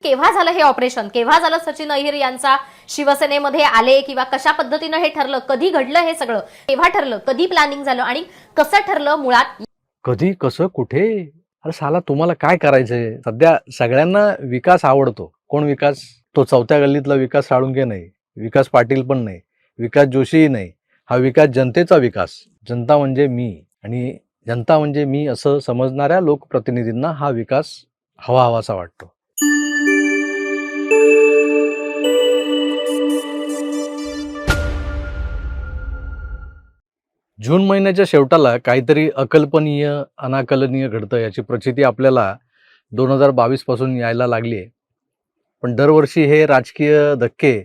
केव्हा झालं हे ऑपरेशन? केव्हा झालं सचिन अहिर यांचा शिवसेनेमध्ये आले किंवा कशा पद्धतीनं हे ठरलं? कधी घडलं हे सगळं? केव्हा ठरलं? कधी प्लॅनिंग झालं आणि कसं ठरलं मुळात? कधी, कसं, कुठे? अरे साला तुम्हाला काय करायचंय? सध्या सगळ्यांना विकास आवडतो. कोण विकास? तो चौथ्या गल्लीतला विकास साळुंखे नाही, विकास पाटील पण नाही, विकास जोशीही नाही. हा विकास जनतेचा विकास. जनता म्हणजे मी आणि जनता म्हणजे मी असं समजणाऱ्या लोकप्रतिनिधींना हा विकास हवाहवासा वाटतो. जून महिन्याच्या शेवटाला काहीतरी अकल्पनीय, अनाकलनीय घडतं याची प्रचिती आपल्याला 2022 पासून यायला लागली आहे. पण दरवर्षी हे राजकीय धक्के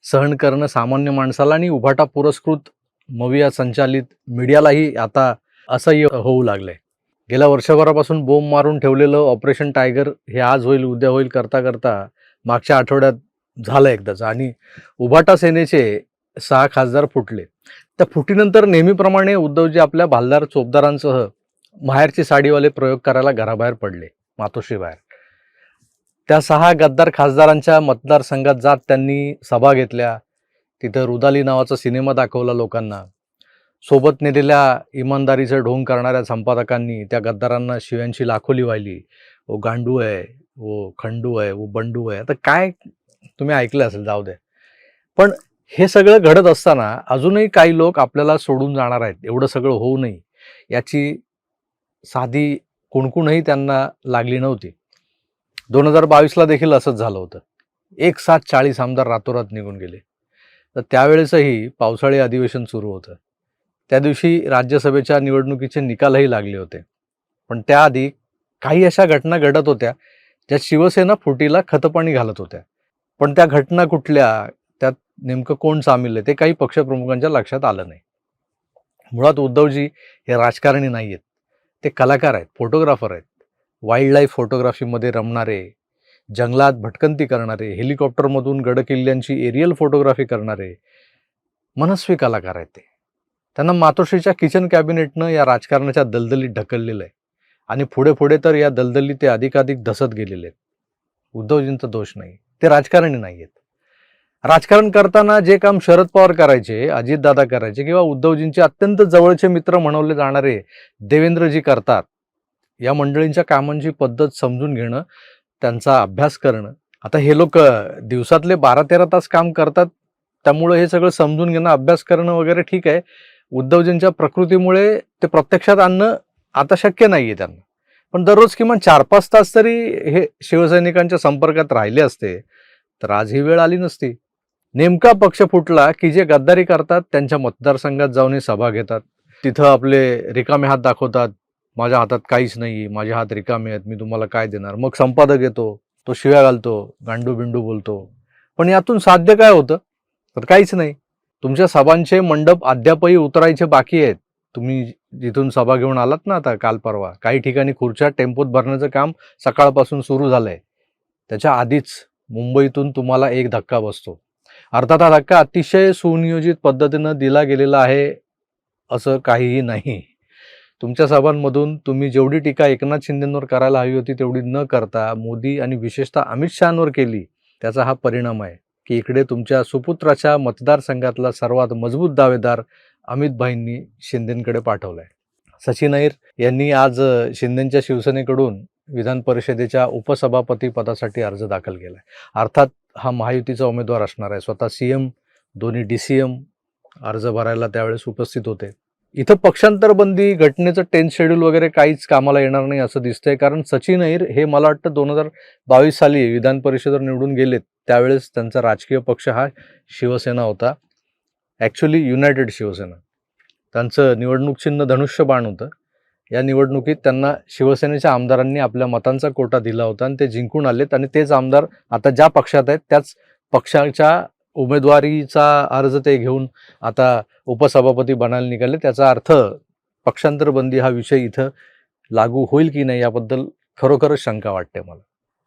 सहन करणं सामान्य माणसाला आणि उभाटा पुरस्कृत मविया संचालित मीडियालाही आता असह्य होऊ लागलंय. गेल्या वर्षभरापासून बोंब मारून ठेवलेलं ऑपरेशन टायगर हे आज होईल उद्या होईल करता करता मागच्या आठवड्यात झालं एकदाच आणि उभाटा सेनेचे 6 खासदार फुटले. त्या फुटीनंतर नेहमीप्रमाणे उद्धवजी आपल्या भालदार चोपदारांसह माहेरची साडीवाले प्रयोग करायला घराबाहेर पडले, मातोश्री बाहेर. त्या 6 गद्दार खासदारांच्या मतदारसंघात जात त्यांनी सभा घेतल्या. तिथं रुदाली नावाचा सिनेमा दाखवला लोकांना. सोबत नेलेल्या इमानदारीचं ढोंग करणाऱ्या संपादकांनी त्या गद्दारांना शिव्यांची लाखोली वाहिली. ओ गांडू आहे, ओ खंडू आहे, ओ बंडू आहे. आता काय तुम्ही ऐकलं असेल, जाऊ द्या. पण हे सगळं घडत असताना अजूनही काही लोक आपल्याला सोडून जाणार आहेत, एवढं सगळं होऊ नये याची साधी कुणकुणही त्यांना लागली नव्हती. 2022ला देखील असंच झालं होतं. एक साथ 40 आमदार रातोरात निघून गेले. तर त्यावेळेसही पावसाळी अधिवेशन सुरू होतं. त्या दिवशी राज्यसभेच्या निवडणुकीचे निकालही लागले होते. पण त्याआधी काही अशा घटना घडत होत्या ज्या शिवसेना फुटीला खतपाणी घालत होत्या. पण त्या घटना कुठल्या, त्यात नेमकं कोण सामील आहे ते काही पक्षप्रमुखांच्या लक्षात आलं नाही. मुळात उद्धवजी हे राजकारणी नाही आहेत, ते कलाकार आहेत, फोटोग्राफर आहेत. वाईल्ड लाईफ फोटोग्राफीमध्ये रमणारे, जंगलात भटकंती करणारे, हेलिकॉप्टरमधून गडकिल्ल्यांची एरियल फोटोग्राफी करणारे मनस्वी कलाकार आहेत ते. त्यांना मातोश्रीच्या किचन कॅबिनेटनं या राजकारणाच्या दलदलीत ढकललेलं आहे आणि पुढे पुढे तर या दलदलीत ते अधिकाधिक धसत गेलेले आहेत. उद्धवजींचा दोष नाही, ते राजकारणी नाही आहेत. राजकारण करताना जे काम शरद पवार करायचे, अजितदादा करायचे किंवा उद्धवजींचे अत्यंत जवळचे मित्र म्हणवले जाणारे देवेंद्रजी करतात, या मंडळींच्या कामांची पद्धत समजून घेणं, त्यांचा अभ्यास करणं. आता हे लोक दिवसातले 12-13 तास काम करतात, त्यामुळे हे सगळं समजून घेणं, अभ्यास करणं वगैरे ठीक आहे. उद्धवजींच्या प्रकृतीमुळे ते प्रत्यक्षात आणणं आता शक्य नाही आहे त्यांना. पण दररोज किमान 4-5 तास तरी हे शिवसैनिकांच्या संपर्कात राहिले असते तर आज ही वेळ आली नसती. नेमका पक्ष फुटला की जे गद्दारी करतात त्यांच्या मतदारसंघात जाऊन सभा घेतात, तिथं आपले रिकामे हात दाखवतात. माझ्या हातात काहीच नाही, माझे हात रिकामे आहेत, मी तुम्हाला काय देणार. मग संपादक येतो, तो शिव्या घालतो, गांडू बिंडू बोलतो. पण यातून साध्य काय होतं? तर काहीच नाही. तुमच्या सभांचे मंडप अद्यापही उतरायचे बाकी आहेत. तुम्ही जिथून सभा घेऊन आलात ना आता काल परवा, काही ठिकाणी खुर्च्या टेम्पोत भरण्याचं काम सकाळपासून सुरू झालंय. त्याच्या आधीच मुंबईतून तुम्हाला एक धक्का बसतो. अर्थात हा धक्का अतिशय सुनियोजित पद्धतीनं दिला गेलेला आहे असं काहीही नाही. तुमच्या सभांमधून तुम्ही जेवढी टीका एकनाथ शिंदेंवर करायला हवी होती तेवढी न करता मोदी आणि विशेषतः अमित शहांवर केली. त्याचा हा परिणाम आहे की इकडे तुमच्या सुपुत्राच्या मतदारसंघातला सर्वात मजबूत दावेदार अमितभाईंनी शिंदेंकडे पाठवलाय. सचिन अहिर यांनी आज शिंदेंच्या शिवसेनेकडून विधान परिषदेच्या उपसभापती पदासाठी अर्ज दाखल केलाय. अर्थात हा महायुतीचा उमेदवार असणार आहे. स्वतः सीएम, दोन्ही DCM अर्ज भरायला त्यावेळेस उपस्थित होते. इथं पक्षांतरबंदी, घटनेचं 10th शेड्यूल वगैरे काहीच कामाला येणार नाही असं दिसतंय. कारण सचिन अहिर हे मला वाटतं 2022 साली विधान परिषदेवर निवडून गेलेत, त्यावेळेस त्यांचा राजकीय पक्ष हा शिवसेना होता, ॲक्च्युली युनायटेड शिवसेना. त्यांचं निवडणूक चिन्ह धनुष्यबाण होतं. या निवडणुकीत त्यांना शिवसेनेच्या आमदारांनी आपल्या मतांचा कोटा दिला होता आणि ते जिंकून आलेत आणि तेच आमदार आता ज्या पक्षात आहेत त्याच पक्षाच्या उमेदवारीचा अर्ज ते घेऊन आता उपसभापती बनायला निघाले. त्याचा अर्थ पक्षांतरबंदी हा विषय इथं लागू होईल की नाही याबद्दल खरोखरच शंका वाटते मला.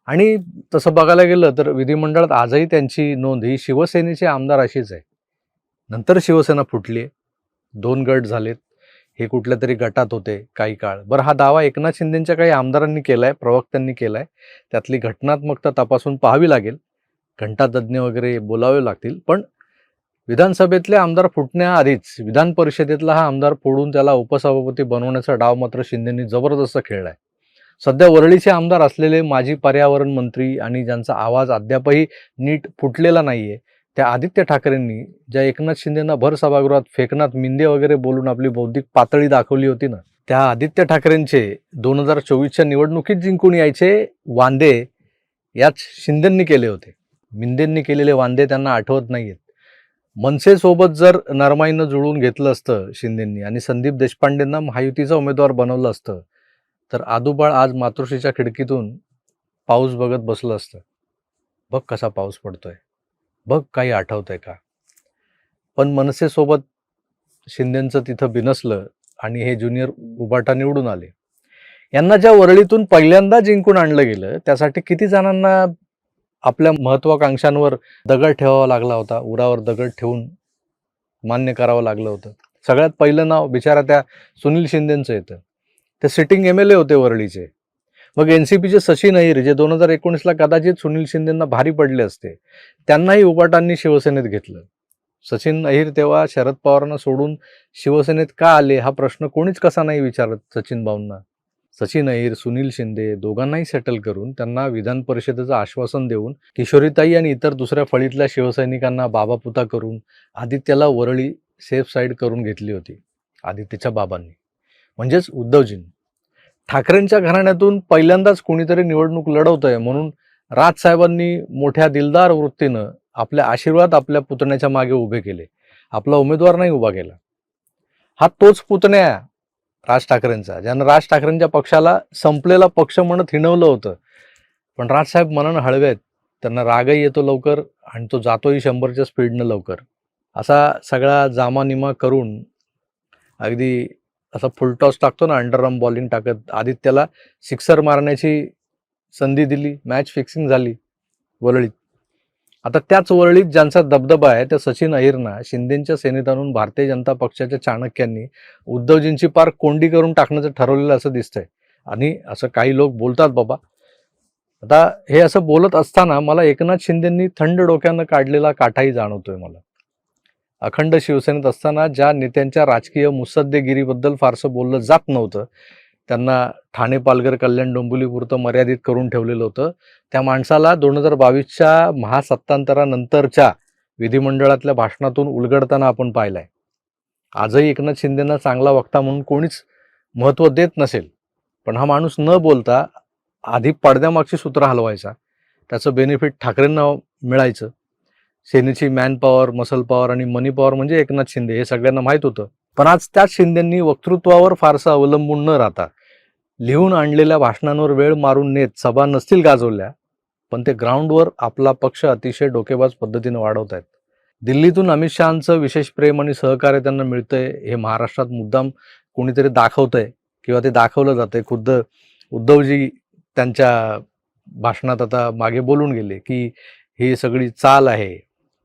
आणि तसं बघायला गेलं तर विधिमंडळात आजही त्यांची नोंद ही शिवसेनेचे आमदार अशीच आहे. नंतर शिवसेना फुटली, 2 गट झालेत. हे कुठल्या तरी गटात होते काही काळ. बरं, हा दावा एकनाथ शिंदेच्या काही आमदारांनी केलाय, प्रवक्त्यांनी केलाय. त्यातली घटनात्मकता तपासून पाहावी लागेल. घंटातज्ञ वगैरे बोलावे लागतील. पण विधानसभेतले आमदार फुटण्याआधीच विधान परिषदेतला हा आमदार फोडून त्याला उपसभापती बनवण्याचा डाव मात्र शिंदेंनी जबरदस्त खेळलाय. सध्या वरळीचे आमदार असलेले माजी पर्यावरण मंत्री आणि ज्यांचा आवाज अद्यापही नीट फुटलेला नाहीये, त्या आदित्य ठाकरेंनी ज्या एकनाथ शिंदेंना भर सभागृहात फेकनात मिंदे वगैरे बोलून आपली बौद्धिक पातळी दाखवली होती ना, त्या आदित्य ठाकरेंचे 2024च्या निवडणुकीत जिंकून यायचे वांदे याच शिंदेंनी केले होते. मिंदेंनी केलेले वांदे त्यांना आठवत नाहीयेत. मनसेसोबत जर नरमाईनं जुळून घेतलं असतं शिंदेंनी आणि संदीप देशपांडेंना महायुतीचा उमेदवार बनवलं असतं, तर आदूबाळ आज मातोश्रीच्या खिडकीतून पाऊस बघत बसलं असतं. बघ कसा पाऊस पडतोय, बघ काही आठवतंय का. पण मनसेसोबत शिंदेंचं तिथं बिनसलं आणि हे ज्युनियर उबाटा निवडून आले. यांना ज्या वरळीतून पहिल्यांदा जिंकून आणलं गेलं, त्यासाठी किती जणांना आपल्या महत्वाकांक्षांवर दगड ठेवावा लागला होता, उरावर दगड ठेवून मान्य करावं लागलं होतं. सगळ्यात पहिलं नाव बिचारा त्या सुनील शिंदेंचं येतं. ते सिटिंग MLA होते वरळीचे. मग NCPचे सचिन अहिर, जे 2019ला कदाचित सुनील शिंदेंना भारी पडले असते, त्यांनाही उबाटांनी शिवसेनेत घेतलं. सचिन अहिर तेव्हा शरद पवारांना सोडून शिवसेनेत का आले हा प्रश्न कोणीच कसा नाही विचारत सचिन भाऊंना. सचिन अहिर, सुनील शिंदे दोघांनाही सेटल करून त्यांना विधान परिषदेचं आश्वासन देऊन किशोरीताई आणि इतर दुसऱ्या फळीतल्या शिवसैनिकांना बाबापुता करून आदित्याला वरळी सेफ साईड करून घेतली होती आदित्यच्या बाबांनी, म्हणजेच उद्धवजींनी. ठाकरेंच्या घराण्यातून पहिल्यांदाच कोणीतरी निवडणूक लढवतंय म्हणून राजसाहेबांनी मोठ्या दिलदार वृत्तीनं आपल्या आशीर्वाद आपल्या पुतण्याच्या मागे उभे केले. आपला उमेदवार नाही उभा केला. हा तोच पुतण्या राज ठाकरेंचा, ज्यानं राज ठाकरेंच्या पक्षाला संपलेला पक्ष म्हणत हिणवलं होतं. पण राजसाहेब मनानं हळवे आहेत, त्यांना रागही येतो लवकर आणि तो जातोही 100च्या स्पीडनं लवकर. असा सगळा जामानिमा करून अगदी असा फुलटॉस टाकतो ना, अंडरआर्म बॉलिंग टाकत आदित्यला सिक्सर मारण्याची संधी दिली. मॅच फिक्सिंग झाली वरळीत. आता त्याच वरळीत ज्यांचा दबदबा आहे त्या सचिन अहिरना शिंदेच्या सेनेत आणून भारतीय जनता पक्षाच्या चाणक्यांनी उद्धवजींची पार कोंडी करून टाकण्याचं ठरवलेलं असं दिसतंय. आणि असं काही लोक बोलतात बाबा. आता हे असं बोलत असताना मला एकनाथ शिंदेंनी थंड डोक्यानं काढलेला काठाही जाणवतोय मला. अखंड शिवसेनेत असताना ज्या नेत्यांच्या राजकीय मुत्सद्देगिरीबद्दल फारसं बोललं जात नव्हतं, त्यांना ठाणे, पालघर, कल्याण, डोंबिवलीपुरतं मर्यादित करून ठेवलेलं होतं, त्या माणसाला 2022च्या महासत्तांतरानंतरच्या विधिमंडळातल्या भाषणातून उलगडताना आपण पाहिलाय. आजही एकनाथ शिंदेंना चांगला वक्ता म्हणून कोणीच महत्त्व देत नसेल, पण हा माणूस न बोलता आधी पडद्यामागची सूत्र हलवायचा. त्याचं बेनिफिट ठाकरेंना मिळायचं. सेनेची मॅन पॉवर, मसल पॉवर आणि मनी पॉवर म्हणजे एकनाथ शिंदे, हे सगळ्यांना माहीत होतं. पण आज त्याच शिंदेंनी वक्तृत्वावर फारसं अवलंबून न राहता लिहून आणलेल्या भाषणांवर वेळ मारून नेत सभा नसतील गाजवल्या, पण ते ग्राउंडवर आपला पक्ष अतिशय डोकेबाज पद्धतीने वाढवत आहेत. दिल्लीतून अमित शहांचं विशेष प्रेम आणि सहकार्य त्यांना मिळतंय हे महाराष्ट्रात मुद्दाम कोणीतरी दाखवतंय किंवा ते दाखवलं जातंय. खुद्द उद्धवजी त्यांच्या भाषणात आता मागे बोलून गेले की ही सगळी चाल आहे,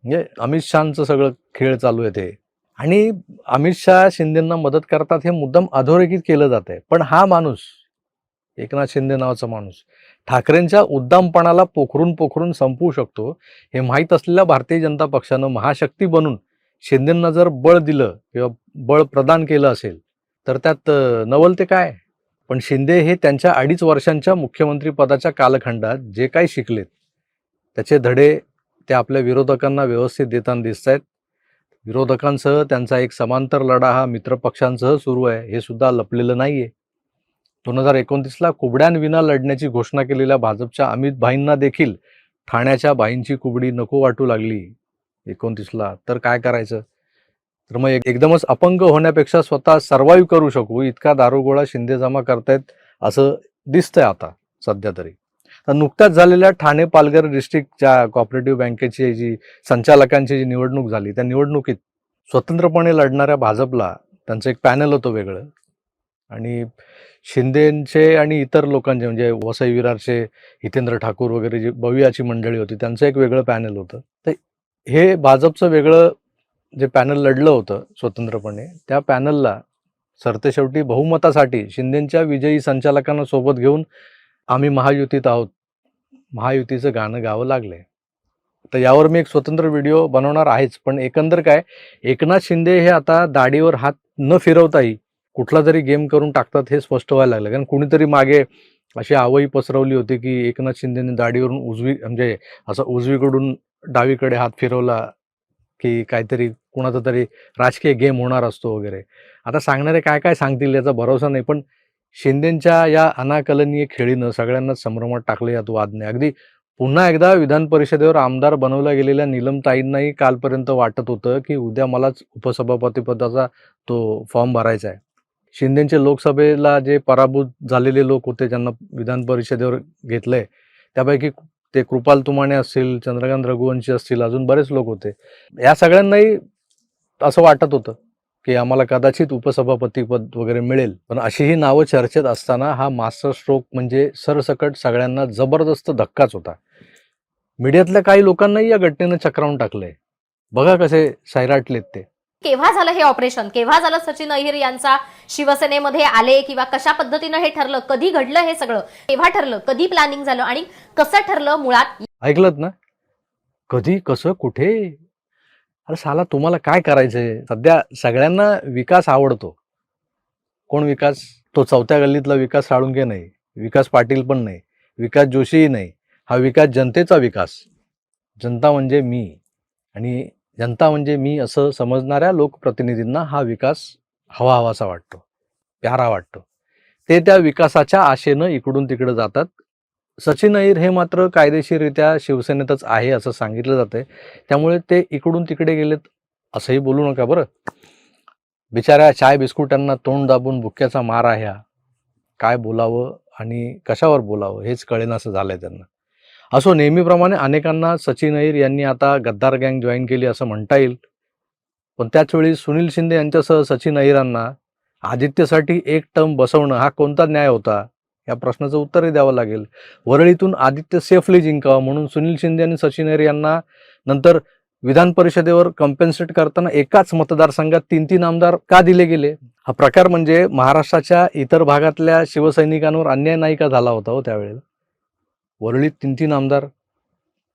म्हणजे अमित शहांचं सगळं खेळ चालू आहे ते. आणि अमित शहा शिंदेंना मदत करतात हे मुद्दाम अधोरेखित केलं जात आहे. पण हा माणूस, एकनाथ शिंदे नावाचा माणूस, ठाकरेंच्या उद्दामपणाला पोखरून संपवू शकतो हे माहीत असलेल्या भारतीय जनता पक्षानं महाशक्ती बनून शिंदेंना जर बळ दिलं किंवा बळ प्रदान केलं असेल तर त्यात नवल ते काय. पण शिंदे हे त्यांच्या 2.5 वर्षांच्या मुख्यमंत्री पदाच्या कालखंडात जे काही शिकलेत त्याचे धडे ते आपल्या विरोधकांना व्यवस्थित देताना दिसत आहेत. विरोधकांसह त्यांचा एक समांतर लढा हा मित्रपक्षांसह सुरू आहे, हे सुद्धा लपलेलं नाहीये. 2029ला कुबड्यांविना लढण्याची घोषणा केलेल्या भाजपच्या अमित भाईंना देखील ठाण्याच्या भाईंची कुबडी नको वाटू लागली 29ला, तर काय करायचं. तर मग एकदमच अपंग होण्यापेक्षा स्वतः सर्वाईव्ह करू शकू इतका दारुगोळा शिंदे जमा करतायत असं दिसतंय आता सध्या तरी. तर नुकत्याच झालेल्या ठाणे पालघर डिस्ट्रिक्टच्या कोऑपरेटिव्ह बँकेची जी संचालकांची जी निवडणूक झाली, त्या निवडणुकीत स्वतंत्रपणे लढणाऱ्या भाजपला त्यांचं एक पॅनल होतं वेगळं, आणि शिंदेचे आणि इतर लोकांचे म्हणजे वसई विरारचे हितेंद्र ठाकूर वगैरे जी बवियाची मंडळी होती त्यांचं एक वेगळं पॅनल होतं. तर हे भाजपचं वेगळं जे पॅनल लढलं होतं स्वतंत्रपणे, त्या पॅनलला सरतेशेवटी बहुमतासाठी शिंदेच्या विजयी संचालकांना सोबत घेऊन आम्ही महायुतीत आहोत, महायुतीचं गाणं गावं लागले. तर यावर मी एक स्वतंत्र व्हिडिओ बनवणार आहेच. पण एकंदर काय, एकनाथ शिंदे हे आता दाढीवर हात न फिरवताही कुठला तरी गेम करून टाकतात हे स्पष्ट व्हायला लागलं. कारण कुणीतरी मागे अशी आवई पसरवली होती की एकनाथ शिंदेने दाढीवरून म्हणजे असं उजवीकडून डावीकडे हात फिरवला की काहीतरी कुणाचा तरी राजकीय गेम होणार असतो वगैरे. आता सांगणारे काय काय सांगतील याचा भरोसा नाही. पण शिंदेच्या या अनाकलनीय खेळीनं सगळ्यांनाच संभ्रमात टाकले यात वाद नाही. अगदी पुन्हा एकदा विधान परिषदेवर आमदार बनवल्या गेलेल्या नीलमताईंनाही कालपर्यंत वाटत होतं की उद्या मलाच उपसभापतीपदाचा तो फॉर्म भरायचा आहे. शिंदेचे लोकसभेला जे पराभूत झालेले लोक होते, ज्यांना विधान परिषदेवर घेतलंय, त्यापैकी ते कृपाल तुमाणे असतील, चंद्रकांत रघुवंशी असतील, अजून बरेच लोक होते. या सगळ्यांनाही असं वाटत होतं की आम्हाला कदाचित उपसभापतीपद वगैरे मिळेल. पण अशी ही नावं चर्चेत असताना हा मास्टर स्ट्रोक म्हणजे सरसकट सगळ्यांना जबरदस्त धक्काच होता. मीडियातल्या काही लोकांनाही या घटनेनं चक्रावून टाकलंय. बघा कसे सैराटलेत ते. केव्हा झालं हे ऑपरेशन, केव्हा झालं सचिन अहिर यांचा शिवसेनेमध्ये आले किंवा कशा पद्धतीनं हे ठरलं, कधी घडलं हे सगळं, केव्हा ठरलं, कधी प्लॅनिंग झालं आणि कसं ठरलं मुळात. ऐकलत ना, कधी कसं कुठे. अरे साला, तुम्हाला काय करायचंय? सध्या सगळ्यांना विकास आवडतो. कोण विकास? तो चौथ्या गल्लीतला विकास साळुंके नाही, विकास पाटील पण नाही, विकास जोशीही नाही. हा विकास जनतेचा विकास. जनता म्हणजे मी, आणि जनता म्हणजे मी असं समजणाऱ्या लोकप्रतिनिधींना हा विकास हवाहवासा वाटतो, प्यारा वाटतो. ते त्या विकासाच्या आशेनं इकडून तिकडे जातात. सचिन अहिर हे मात्र कायदेशीररित्या शिवसेनेतच आहे असं सांगितलं जातंय. त्यामुळे ते इकडून तिकडे गेलेत असंही बोलू नका बरं. बिचाऱ्या चाय बिस्कुटांना तोंड दाबून भुक्याचा मार आहे हा. काय बोलावं आणि कशावर बोलावं हेच कळेनासं झालंय त्यांना. असो, नेहमीप्रमाणे अनेकांना सचिन अहिर यांनी आता गद्दार गँग जॉईन केली असं म्हणता येईल. पण त्याचवेळी सुनील शिंदे यांच्यासह सचिन अहिरांना आदित्यसाठी एक टर्म बसवणं हा कोणता न्याय होता, या प्रश्नाचं उत्तरही द्यावं लागेल. वरळीतून आदित्य सेफली जिंकावं म्हणून सुनील शिंदे आणि सचिन अहिर यांना नंतर विधान परिषदेवर कम्पेन्सेट करताना एकाच मतदारसंघात 3-3 आमदार का दिले गेले? हा प्रकार म्हणजे महाराष्ट्राच्या इतर भागातल्या शिवसैनिकांवर अन्याय नाही का झाला होता हो त्यावेळेला? वरळीत 3-3 आमदार,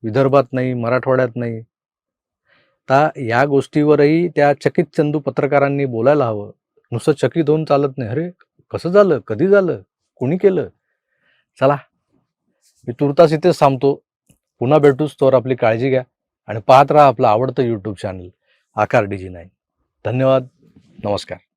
विदर्भात नाही, मराठवाड्यात नाही. आता या गोष्टीवरही त्या चकित चंदू पत्रकारांनी बोलायला हवं. नुसतं चकित होऊन चालत नाही. अरे कसं झालं, कधी झालं, कोणी केलं? चला, मी तुर्तास इथेच थांबतो. पुन्हा भेटूच. तोवर आपली काळजी घ्या आणि पाहत राहा आपलं आवडतं यूट्यूब चॅनल आकार DG9. धन्यवाद. नमस्कार.